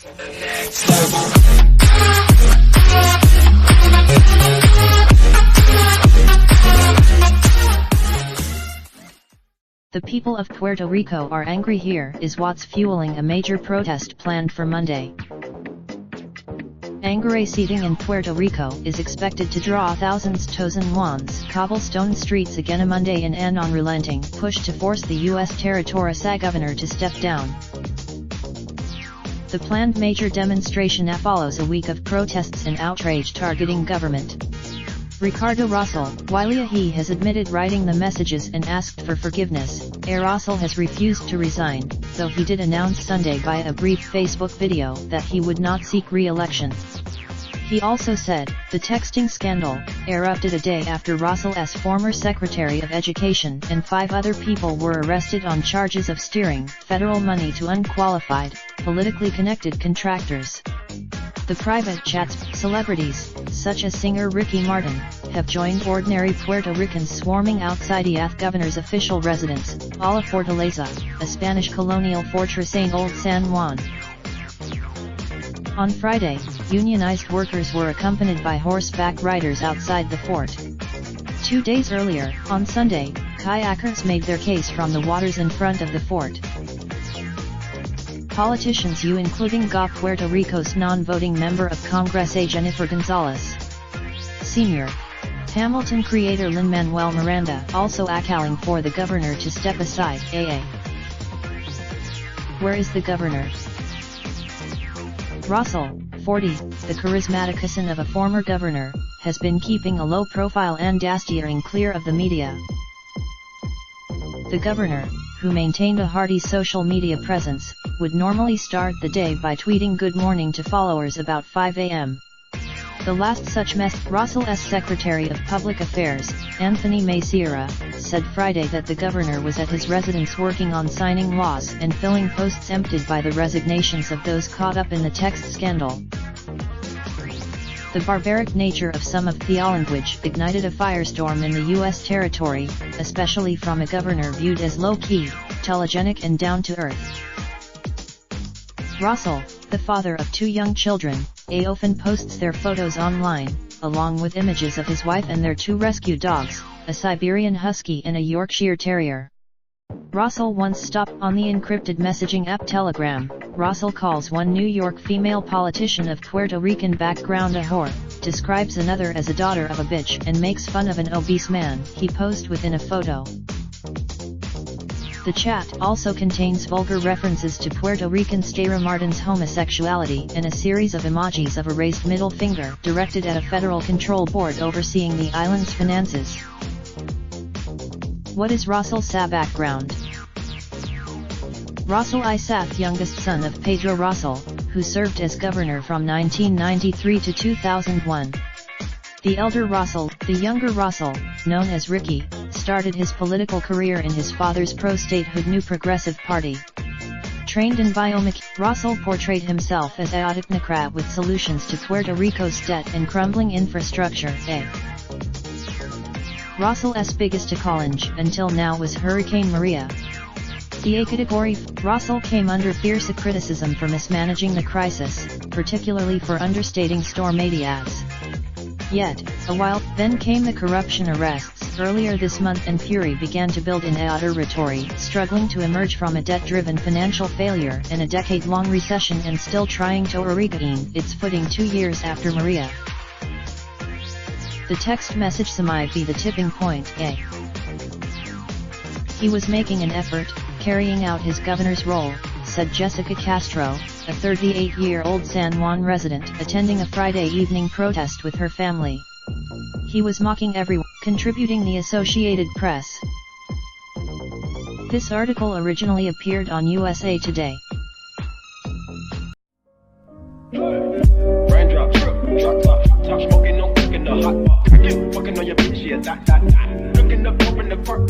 The people of Puerto Rico are angry here is what's fueling a major protest planned for Monday. Angry seating in Puerto Rico is expected to draw thousands Tosin Juan's cobblestone streets again on Monday in an unrelenting push to force the U.S. Territorial governor to step down. The planned major demonstration follows a week of protests and outrage targeting government. Ricardo Rosell, while he has admitted writing the messages and asked for forgiveness, Rosell has refused to resign, though he did announce Sunday via a brief Facebook video that he would not seek re-election. He also said, the texting scandal erupted a day after Rosell's former Secretary of Education and 5 other people were arrested on charges of steering federal money to unqualified, politically connected contractors. The private chats celebrities, such as singer Ricky Martin, have joined ordinary Puerto Ricans swarming outside the governor's official residence, a la Fortaleza, a Spanish colonial fortress in Old San Juan. On Friday, unionized workers were accompanied by horseback riders outside the fort. 2 days earlier, on Sunday, kayakers made their case from the waters in front of the fort. Politicians including Puerto Rico's non-voting member of Congress Jennifer Gonzalez Sr., Hamilton creator Lin-Manuel Miranda also calling for the governor to step aside. Where is the governor? Rosell, 40, the charismatic son of a former governor, has been keeping a low profile and steering clear of the media. The governor, who maintained a hearty social media presence, would normally start the day by tweeting good morning to followers about 5 a.m. The last such Rosell's Secretary of Public Affairs, Anthony Maceira, said Friday that the governor was at his residence working on signing laws and filling posts emptied by the resignations of those caught up in the text scandal. The barbaric nature of some of the language ignited a firestorm in the U.S. territory, especially from a governor viewed as low-key, telegenic and down-to-earth. Rosell, the father of 2 young children, often posts their photos online, along with images of his wife and their 2 rescue dogs, a Siberian Husky and a Yorkshire Terrier. Rosell once stopped on the encrypted messaging app Telegram. Rosell calls one New York female politician of Puerto Rican background a whore, describes another as a daughter of a bitch and makes fun of an obese man he posed within a photo. The chat also contains vulgar references to Puerto Rican Stara Martin's homosexuality and a series of emojis of a raised middle finger directed at a federal control board overseeing the island's finances. What is Rosell's background? Rosell is youngest son of Pedro Rosell, who served as governor from 1993 to 2001. The elder Rosell, the younger Rosell, known as Ricky, started his political career in his father's pro-statehood New Progressive Party. Trained in biomechanics, Rosell portrayed himself as a technocrat with solutions to Puerto Rico's debt and crumbling infrastructure. Rosell's biggest challenge until now was Hurricane Maria. The category Rosell came under fierce criticism for mismanaging the crisis, particularly for understating storm ads. Yet, a while then came the corruption arrests earlier this month and fury began to build in territory, struggling to emerge from a debt-driven financial failure and a decade-long recession and still trying to regain its footing 2 years after Maria. The text message might be the tipping point. He was making an effort, carrying out his governor's role, said Jessica Castro, a 38-year-old San Juan resident attending a Friday evening protest with her family. He was mocking everyone, contributing the Associated Press. This article originally appeared on USA Today. Raindrop, drop top smoking, no cooking the hot pot. Fucking on your bitch, yeah, that. Looking up, open the park,